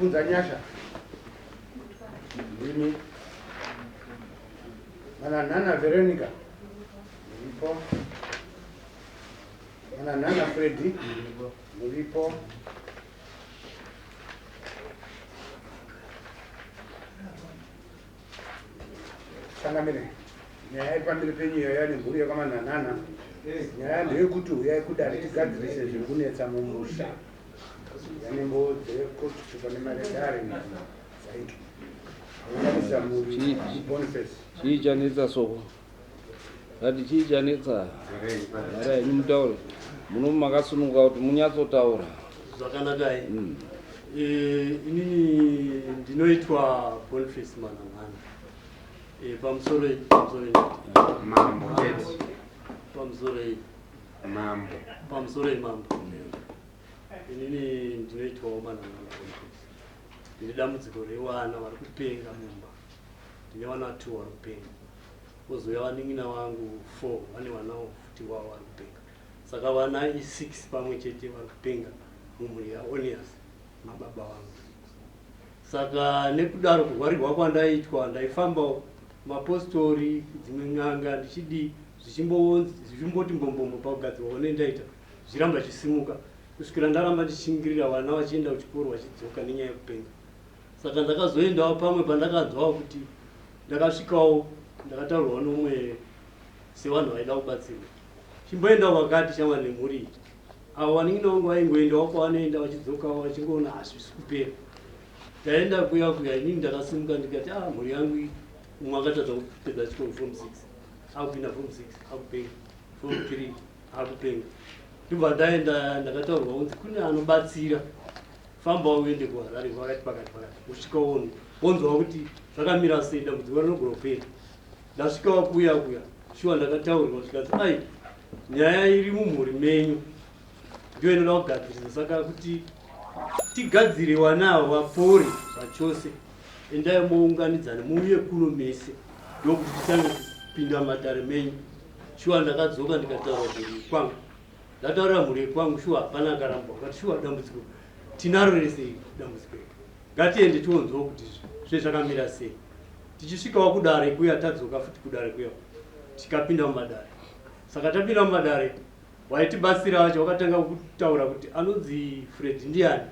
Punza Nyasha. Mimi. Nana Veronica. Mulipo. Nana Freddy. Mulipo. Sangamire. Nyaya pambiri penyu yani mburi kama Nana. Nyaya ndeyekuti uyai kudari tigadzirise zvikunetsa mumusha. Yani mbodze kuti pane maredare saito. Uyarisa muri Boniface. Chichanetsa soko. Kati chichanetsa. Mara nimutaure. Muno makasununga kuti munyatsotaura. Zvakanaka inini ndinoitwa Boniface Manamana. Pamusoro Mambo chete. Pamusoro mambo. Inini ndinoitwa Manamana Boniface. Ndine dambudziko revana vari kupenga mumba. Ndine vana 2 vari kupenga. Kozouya vaning'ina vangu 4 vane vana futi wavo vari kupenga. Saka vana 6 pamwe chete vari kupenga mumhuri yaOnias nababa vangu. Saka nekudaro kurwarirwa kwandaitwa ndaifamba mapostori dzimwe n'anga ndichidi zvichimboti mbombombo pakugadzirwa nendaita zviramba chisimuka kusvikira ndaramba ndichingirira vana vachienda kuchikoro vachidzoka nenyaya yekupenga. Saka ndakazoendawo pamwe pandakanzwawo kuti ndakasvikawo ndakataurwa nomwe sevanhu vaida kubatsirwa. Chimboendawo pakati chama nemhuri avo vaning'ina vangu vaingoendawo kwavanoenda vachidzokawo vachingoona hazvisi kupera. Ndaenda kuya inini ndakasimuka ndikati mhuri yangu umwe akatadza kupedza chikoro form 6 akupinda form 6 akupenga form 3 akupenga. Ndibva ndaenda ndakataurwa kunzi kune anobatsira fambawo uende kuHarare vakati pakati usvika wonzwa kuti zvakamira sei dambudziko rinogona kupera. Ndasvikawo kuya shuwa ndakataurirwa zvikati nyaya iri mumhuri menyu ndiyo inoda kugadzirisa. Saka kuti tigadzire vana ava vapore zvachose endai mounganidzana muuye kuno mese ndokuti titange kupinda madare menyu. Shuwa ndakadzoka ndikataura mhuri kwangu. Ndataurira mhuri kwangu shuwa hapana akarambwa kuti shuwa dambudziko tinaro rese dambudziko ngatiende tionzwawo kuti zvezvakamira sei. Tichisvikawo kudare kuya tadzoka futi kudare kuya tikapinda mumadare. Saka tapinda mumadare waitibatsira vacho wakatanga kutaura kuti anonzi Fred ndiani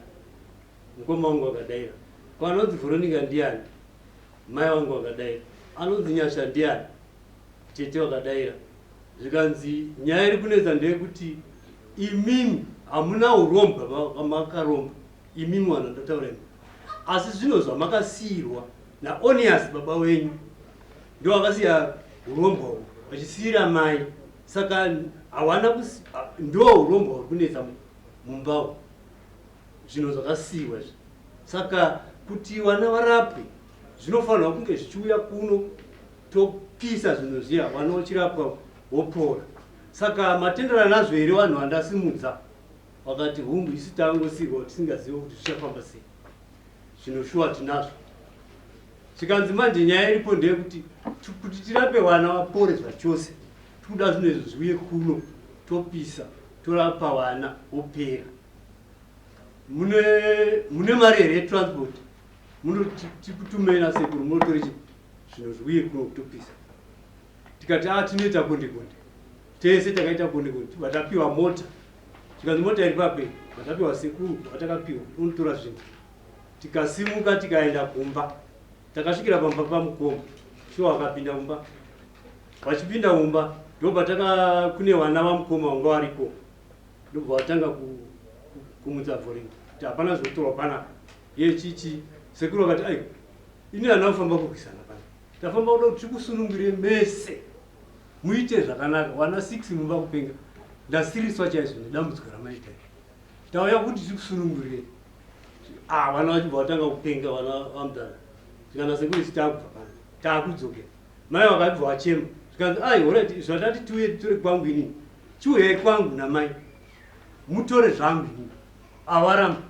mukoma wangu akadaira, kwanonzi Veronica ndiani mai wangu akadaira, anonzi Nyasha ndiani tete wakadaira. Zvikanzi nyaya iri kunetsa ndeyekuti imimi hamuna uromba vamakaromba imimi wana ndataura imi, asi zvino zvamakasiyirwa naOnias baba wenyu ndio vakasiya uromba uhwu vachisiyira mai. Saka hawana ndo uromba huri kunetsa mumbawo zvinhu zvakasiyiwa izvi. Saka kuti vana varapwe zvinofanirwa kunge zvichiuya kuno topisa zvinhu zviya vana vachirapwa vopora. Saka matenderano nazvo here vanhu vandasimudza vakati humbu isi tangosiyirwa tisingazivi kuti zvichafamba sei. Zvinhu shuwa tinazvo. Zvikanzi manje nyaya iripo ndeyekuti kuti tirape vana vapore zvachose toda zvinhu izvi zviuye kuno topisa torapa vana vopera. Mune mari here yetransport munotikutumei nasekuru munotori zvinhu zviuye kuno kutopisa. Tikati tinoita gonde tese takaita gonde tibva tapiwa mota. Tikanzi mota iri pape vatapiwa sekuru vatakapiwa unotora zvinhu tikasimuka tikaenda kumba. Takasvikira pamba pamukoma shuwa wakapinda mumba. Vachipinda mumba ndobva kune vana vamukoma vanga variko ndobva vatanga kumutsa vhoringi kuti hapana zvotorwa panapa. Iye chichi sekuru vakati ini hana kufamba kurwisana pana tafamba kuda kuti tikusunungire mese muite zvakanaka. Vana 6 mumba kupenga ndasiriswa chaizvo nedambudziko ramaita. Tauya kuti tikusunungurire vana vachibva vatanga kupenga vana vamudara. Zvikana sekuru isi takubva pana takudzokera mai vakabva vachema. Zvikanzi alright zvatati tiuye titore kwangu inini chiuyai kwangu namai mutore zvangu inini avaramba.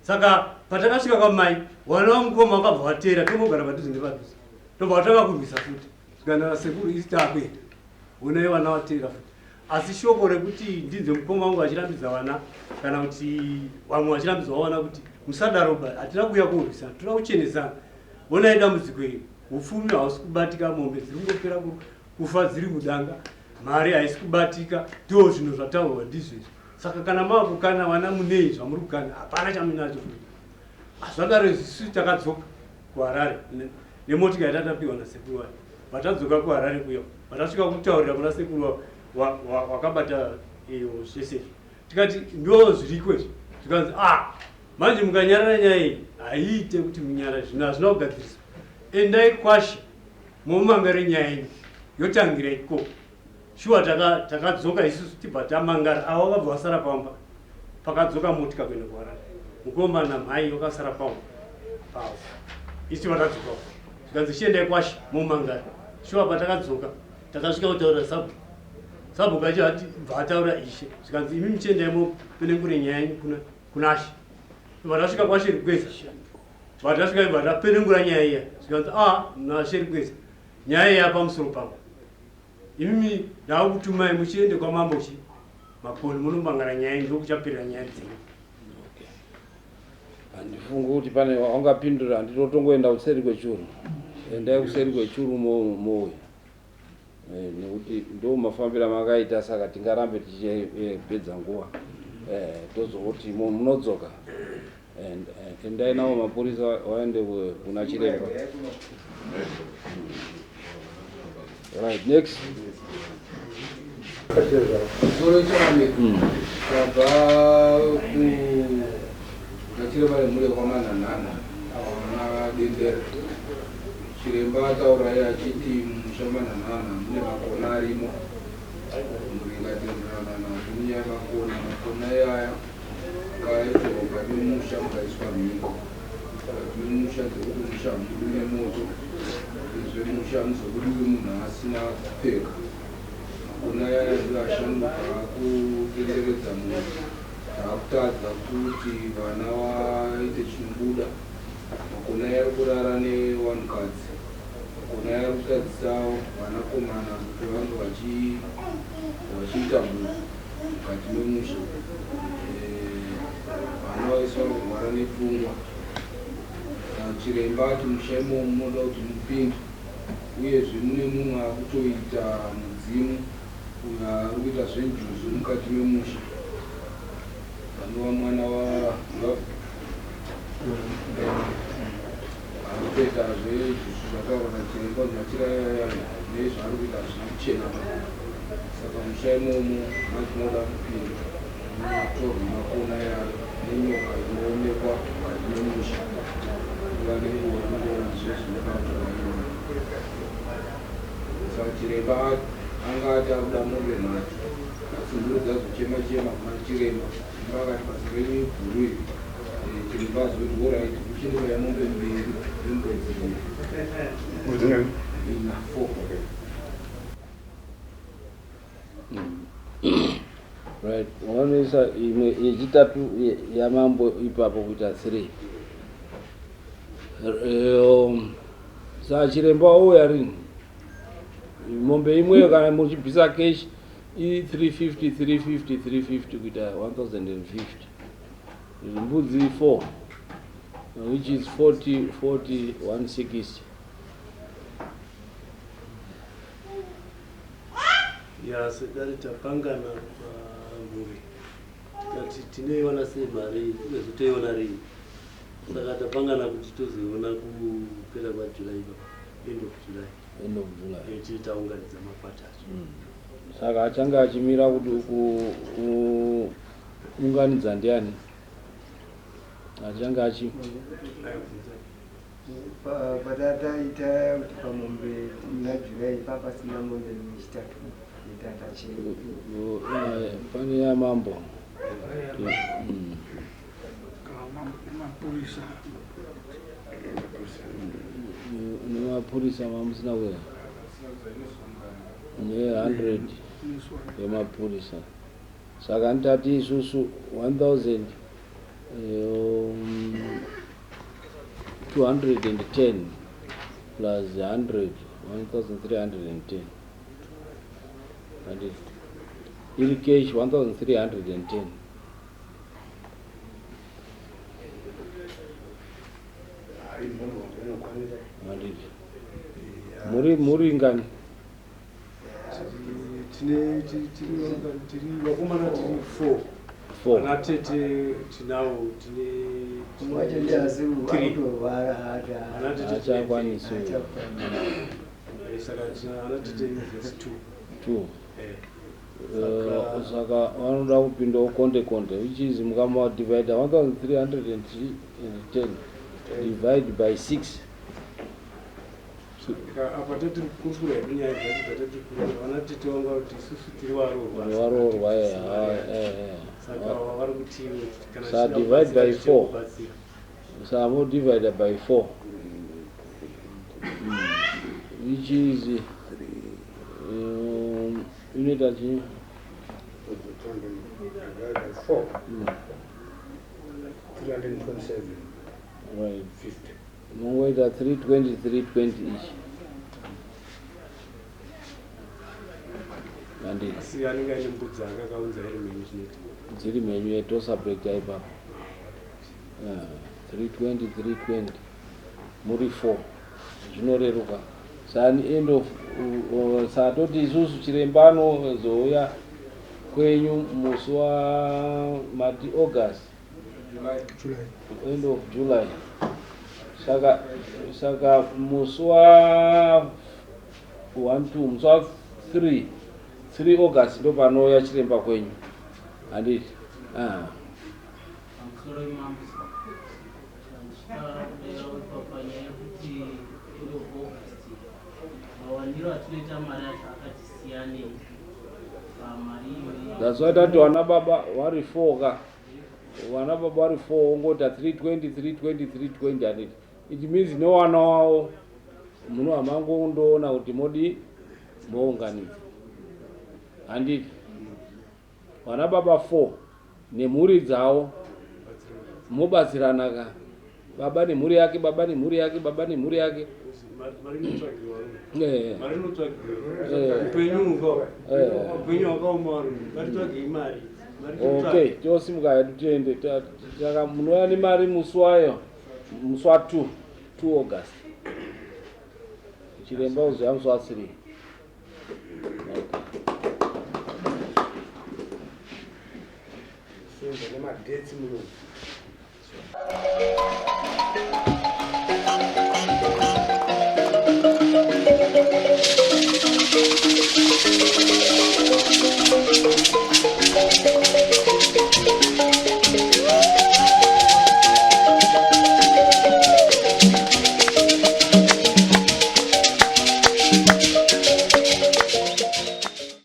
Saka patakasvika kwamai vana vamukoma vakabva vatera tomogara padhuze nepadhuze tobva vatanga kurwisa futi. Zvikana sekuru isi takuenda onai vana vatera futi. Asi shoko rekuti ndinze mukoma wangu vachirambidza vana kana kuti vamwe vachirambidza vana kuti musadaro ba hatina kuuya kurwisana tinoda kuchenesana vonai dambudziko iri upfumi hausi kubatika mombe dziri kungopera kufa dziri mudanga mari haisi kubatika ndo zvinhu zvataurwa ndizvo izvi saka kana makukana vana munei zvamuri kukana hapana chamunacho zvakare isu takadzoka kuharare nemotika yatatapiwa nasekuru wayo vatadzoka kuharare kuyo vatasvika kutaurira kuna sekuru wakabata iyo zvese tikati ndo zviriko izvi tikanzi manje mukanyarara nyaya iyi haiite kuti munyara zvino hazvina kugadziriswa endai kwasha momangare nyaya iyi yotangira iko shuwa takadzoka isusu tibva tamangara avo vakabva vasara pamba pakadzoka motika kuenda kuharare mukoma namhai vakasara pavo isu vatadzoka tikanzi chiendai kwasha momangara shuwa patakadzoka takasvika kutaura sabhuku acho bva ataura ishe zvikanzi imi muchiendaimo penengure nyaya yenyu kuna ashe vatasvika kwashe rikweza vatasvika ibva tapenengura nyaya iya zvikanzi nashe rikweza nyaya iya pamusoro pavo imimi ndava kutumai muchiende kwamambo chi makoni munomangara nyaya yenyu ndokuchapirira nyaya dzenyu handifungi kuti pane waungapindura handitotongoenda kuseri kwechuru endai kuseri kwechuru mouya nekuti ndo mafambiro makaita saka tingarambe tichipedza nguva tozokuti munodzoka endai navo mapurisa waende kuna chiremba. Right, next. Solo chame. Baba nachiremba mule kwamana nana na dender. Chiremba tauraya chiti mushambana nana mune makona arimo. Muringa tendana na dunia makona yaya. Kaito kadi mushamba iswa mingo. Mushamba kuti mushamba mune moto. Zvemushamso kuti munhu asina kupfeka makona yaya zvirashanduka kutenderedza munhu taakutadza kuti vana vaite chinobuda makona yari kurara nevanhukadzi makona yari kutadzisa vanakomana kuti vange vachiita munhu mukati memusha vana vaiswa kurwara nepfungwa chiremba ati musha imomo munoda kuti mupinde uyezve mune mumwe akutoita mudzimu uyo ari kuita zvenjuzu mukati memusha vanova mwana arikutoita zvejuzu zvataura nachiremba zvachirayaya nezvaari kuita zvina kuchena saka musha imomo matinoda kupinda mutorwa makona yayo nenyoka inoonekwa mukati memusha chiremba angati akuda mombe nacho asunduridza kuchema-chema kuna chiremba akati basa renyu iguru iri chiremba azoti orit kuchindoya mombe mbiri embwedzii 4 right unoisa imwe yechitatu yamambo ipapo kuita 3 saa chiremba ouya rini mombe imweyo kana muchibvisa cash i350 kuita 1050 mbudzi 4 which is 160. sedare tapangana pamhuri tikati tinoiona sei mari uyezotoiona rini saka tapangana kuti tozoiona kupera kwajuly end of July tiitaunganidza makwata acho saka achange achimira kuti kuunganidza ndiani achange achi patataita kuti pamombe najuly papasina mombe nechitatu pane yamambo nemapurisa mamusina kuya ne100 yemapurisa saka nditati isusu 1210 plus 100 1310 iri cash 1310 muri ngani tiri vakomana tiri 4 ana tete tinawo tine wacho ndiazi akutorwara ana tete achakwanisi saka ana tete vhesi 2 saka vanoda kupindawo konde which is mukama divide 1310 divide by 6 apa tati kuskura yenyaya dzati tatati kurova vana tete vanga kuti isusu tiri varorwa saka vari kuti sa divide by 4 sa mo divide by 4 which is unit achi 4 327 right 50 mungoita 320 each and asi anenge aine mbudzi akakaunza iri menyu chinoita dziri menyu yetosubject aipapo 320 muri 4 zvinoreruka sani end of satoti isusu chiremba anozouya kwenyu musi wa mati August end of July saka musi wa 3 August ndo panouya chiremba kwenyu handiti that's why tati vana baba vari 4 ka vana baba vari 4 ongota 320 handiti it means newana wavo munohamba ngondoona kuti modi mounganidza handiti vana baba 4 nemhuri dzavo mobatsirana ka baba nemhuri yake baba nemhuri yake baba nemhuri yake okay tosimuka hedu tiende saka munouya nemari musi wayo musi wa 2 August chiremba uzoya musi wa 3 senza nemadetsi mulungu